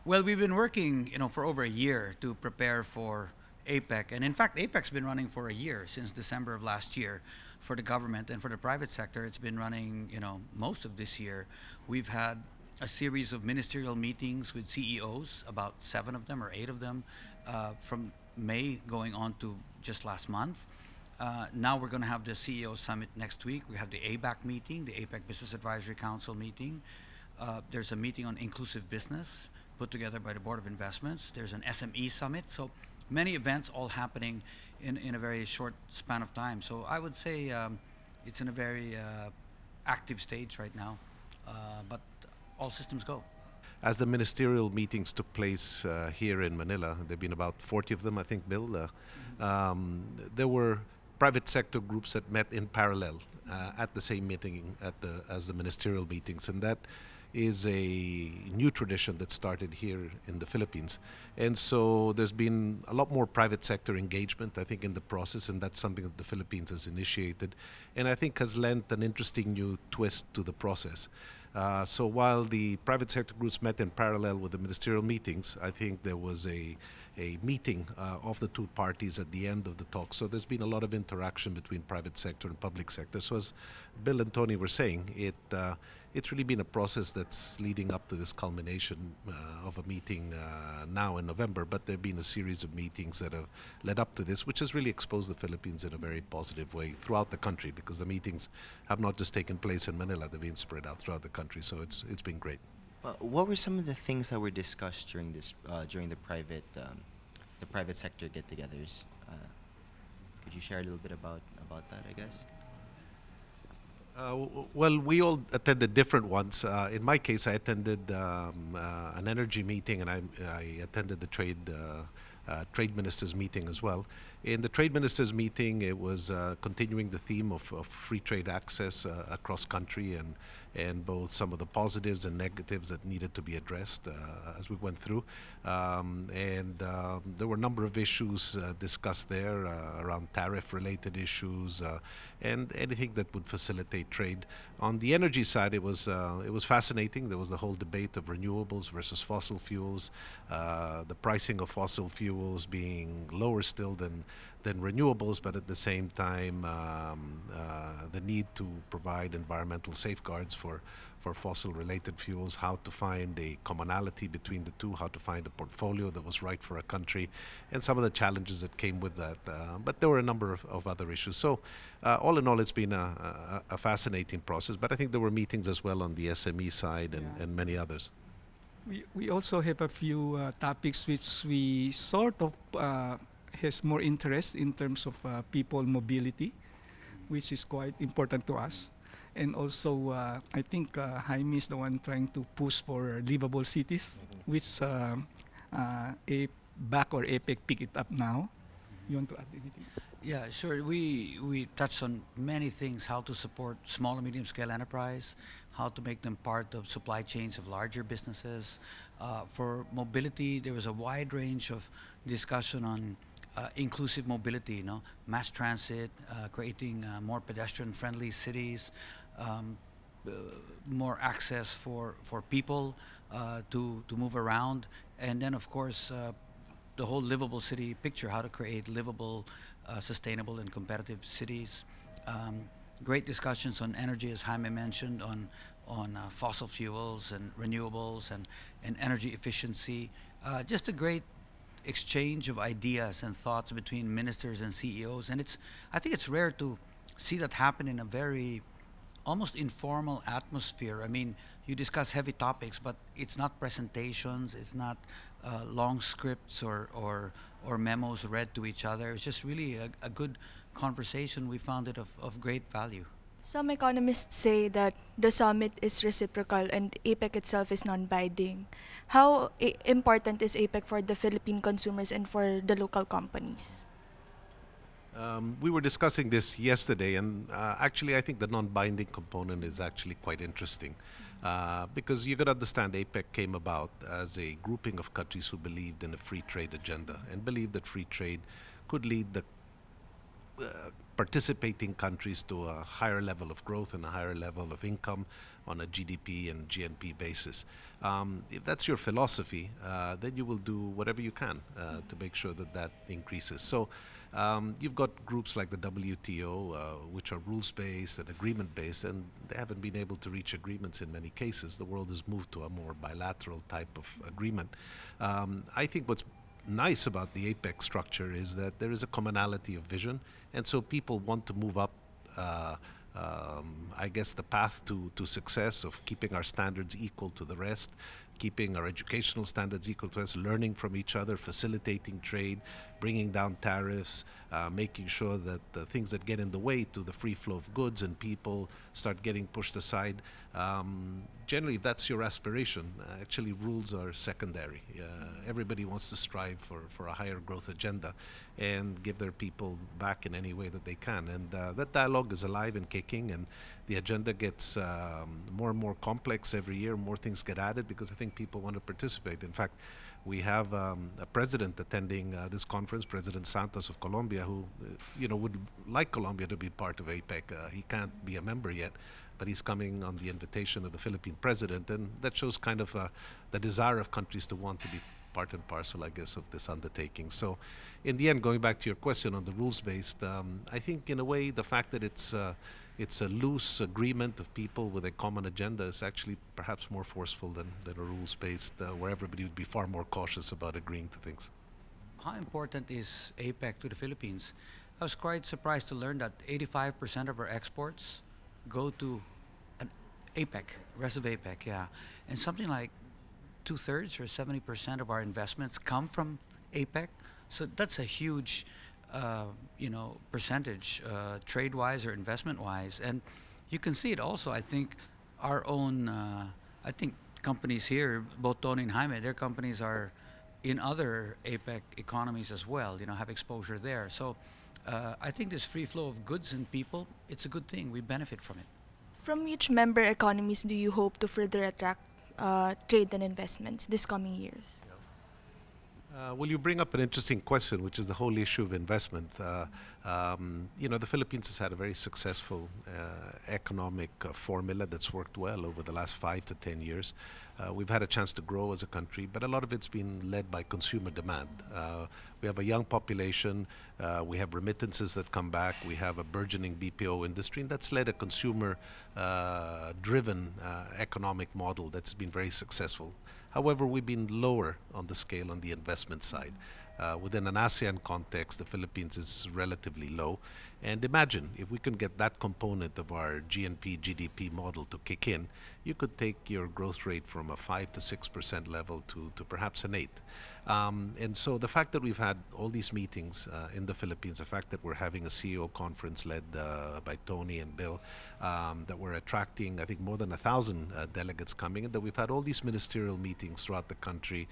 Well, we've been working, for over a year to prepare for APEC, and in fact, APEC's been running for a year since December of last year for the government, and for the private sector, it's been running, most of this year. We've had a series of ministerial meetings with CEOs, about 7 of them or 8 of them, from May going on to just last month. Now we're going to have the CEO summit next week. We have the ABAC meeting, the APEC Business Advisory Council meeting. There's a meeting on inclusive business put together by the Board of Investments. There's an SME summit. So many events all happening in a very short span of time. So I would say it's in a very active stage right now, but all systems go. As the ministerial meetings took place here in Manila, there have been about 40 of them, I think, Bill. There were private sector groups that met in parallel at the same meeting as the ministerial meetings, and that is a new tradition that started here in the Philippines. And so there's been a lot more private sector engagement, I think, in the process, and that's something that the Philippines has initiated, and I think has lent an interesting new twist to the process. So while the private sector groups met in parallel with the ministerial meetings, I think there was a meeting of the two parties at the end of the talk. So there's been a lot of interaction between private sector and public sector. So as Bill and Tony were saying, it's really been a process that's leading up to this culmination of a meeting now in November, but there have been a series of meetings that have led up to this, which has really exposed the Philippines in a very positive way throughout the country, because the meetings have not just taken place in Manila, they've been spread out throughout the country. So it's been great. What were some of the things that were discussed during this during the private sector get-togethers? Could you share a little bit about that, I guess? Well, we all attended different ones. In my case, I attended an energy meeting, and I attended the trade ministers meeting as well. In the trade ministers meeting, it was continuing the theme of free trade access across country, and both some of the positives and negatives that needed to be addressed as we went through. There were a number of issues discussed there around tariff-related issues and anything that would facilitate trade. On the energy side, it was fascinating. There was the whole debate of renewables versus fossil fuels, the pricing of fossil fuels being lower still than renewables, but at the same time the need to provide environmental safeguards for fossil-related fuels, how to find a commonality between the two, how to find a portfolio that was right for a country, and some of the challenges that came with that. But there were a number of other issues. So all in all, it's been a fascinating process, but I think there were meetings as well on the SME side and many others. We also have a few topics which we sort of has more interest in terms of people mobility, which is quite important to us. And also, I think Jaime is the one trying to push for livable cities, which APEC or APEC pick it up now. You want to add anything? Yeah, sure. We touched on many things: how to support small and medium-scale enterprise, how to make them part of supply chains of larger businesses. For mobility, there was a wide range of discussion on inclusive mobility, mass transit, creating more pedestrian-friendly cities, more access for people to move around, and then of course the whole livable city picture, how to create livable, sustainable and competitive cities. Great discussions on energy, as Jaime mentioned, on fossil fuels and renewables and energy efficiency. Just a great exchange of ideas and thoughts between ministers and CEOs, and I think it's rare to see that happen in a very almost informal atmosphere. I mean, you discuss heavy topics, but it's not presentations, it's not long scripts or memos read to each other. It's just really a good conversation. We found it of great value. Some economists say that the summit is reciprocal and APEC itself is non-binding. How important is APEC for the Philippine consumers and for the local companies? We were discussing this yesterday, and actually I think the non-binding component is actually quite interesting because you got to understand APEC came about as a grouping of countries who believed in a free trade agenda and believed that free trade could lead the participating countries to a higher level of growth and a higher level of income on a GDP and GNP basis. If that's your philosophy, then you will do whatever you can to make sure that that increases. So you've got groups like the WTO, which are rules-based and agreement-based, and they haven't been able to reach agreements in many cases. The world has moved to a more bilateral type of agreement. I think what's nice about the APEC structure is that there is a commonality of vision, and so people want to move up I guess the path to success of keeping our standards equal to the rest, keeping our educational standards equal to us, learning from each other, facilitating trade, bringing down tariffs, making sure that the things that get in the way to the free flow of goods and people start getting pushed aside. Generally, if that's your aspiration, actually rules are secondary. Everybody wants to strive for a higher growth agenda and give their people back in any way that they can. And that dialogue is alive and kicking, and the agenda gets more and more complex every year. More things get added because I think people want to participate. In fact, we have a president attending this conference, President Santos of Colombia, who would like Colombia to be part of APEC. He can't be a member yet, but he's coming on the invitation of the Philippine president, and that shows kind of the desire of countries to want to be part and parcel, I guess, of this undertaking. So in the end, going back to your question on the rules-based, I think in a way the fact that it's a loose agreement of people with a common agenda is actually perhaps more forceful than a rules-based, where everybody would be far more cautious about agreeing to things. How important is APEC to the Philippines? I was quite surprised to learn that 85% of our exports go to an APEC, rest of APEC, yeah. And something like 2/3 or 70% of our investments come from APEC. So that's a huge percentage, trade-wise or investment-wise. And you can see it also, I think, our own, I think companies here, both Tony and Jaime, their companies are in other APEC economies as well, have exposure there. So I think this free flow of goods and people, it's a good thing. We benefit from it. From which member economies do you hope to further attract trade and investments this coming years? Well, you bring up an interesting question, which is the whole issue of investment. The Philippines has had a very successful economic formula that's worked well over the last 5 to 10 years. We've had a chance to grow as a country, but a lot of it's been led by consumer demand. We have a young population, we have remittances that come back, we have a burgeoning BPO industry, and that's led a consumer-driven economic model that's been very successful. However, we've been lower on the scale on the investment side. Within an ASEAN context, the Philippines is relatively low. And imagine if we can get that component of our GNP, GDP model to kick in, you could take your growth rate from a 5 to 6% level to perhaps an 8. And so the fact that we've had all these meetings in the Philippines, the fact that we're having a CEO conference led by Tony and Bill, that we're attracting, I think, more than 1,000 delegates coming, and that we've had all these ministerial meetings throughout the country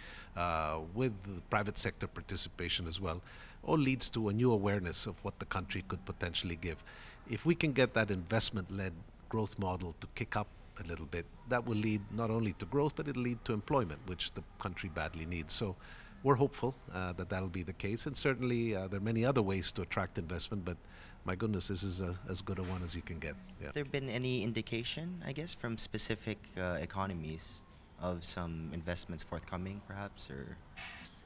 with private sector participation as well, all leads to a new awareness of what the country could potentially give. If we can get that investment-led growth model to kick up a little bit, that will lead not only to growth, but it'll lead to employment, which the country badly needs. So we're hopeful that that'll be the case. And certainly there are many other ways to attract investment, but my goodness, this is as good a one as you can get. Yeah. Have there been any indication, I guess, from specific economies of some investments forthcoming, perhaps, or?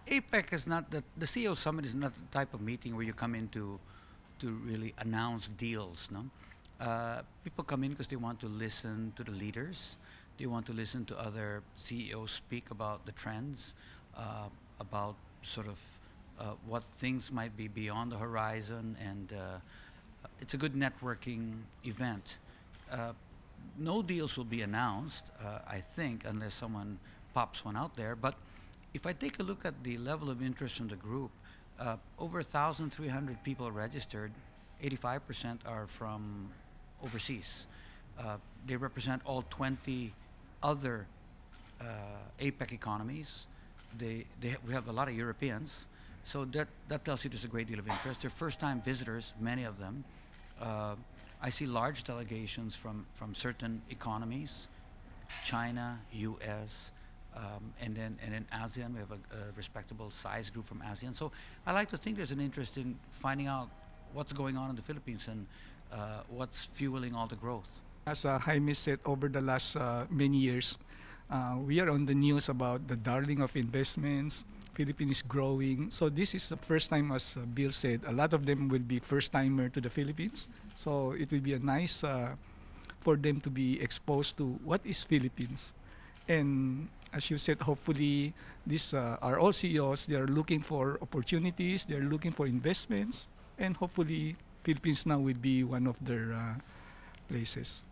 APEC is not the CEO summit is not the type of meeting where you come in to really announce deals. No, people come in because they want to listen to the leaders. They want to listen to other CEOs speak about the trends, about sort of what things might be beyond the horizon, and it's a good networking event. No deals will be announced, I think, unless someone pops one out there. But if I take a look at the level of interest from the group, over 1,300 people registered, 85% are from overseas. They represent all 20 other APEC economies. We have a lot of Europeans, so that tells you there's a great deal of interest. They're first-time visitors, many of them. I see large delegations from certain economies, China, U.S., and then ASEAN. We have a respectable size group from ASEAN. So I like to think there's an interest in finding out what's going on in the Philippines and what's fueling all the growth. As Jaime said, over the last many years, we are on the news about the darling of investments. Philippines is growing. So this is the first time, as Bill said, a lot of them will be first-timer to the Philippines. So it will be a nice for them to be exposed to what is Philippines. And as you said, hopefully these are all CEOs. They are looking for opportunities. They are looking for investments. And hopefully Philippines now will be one of their places.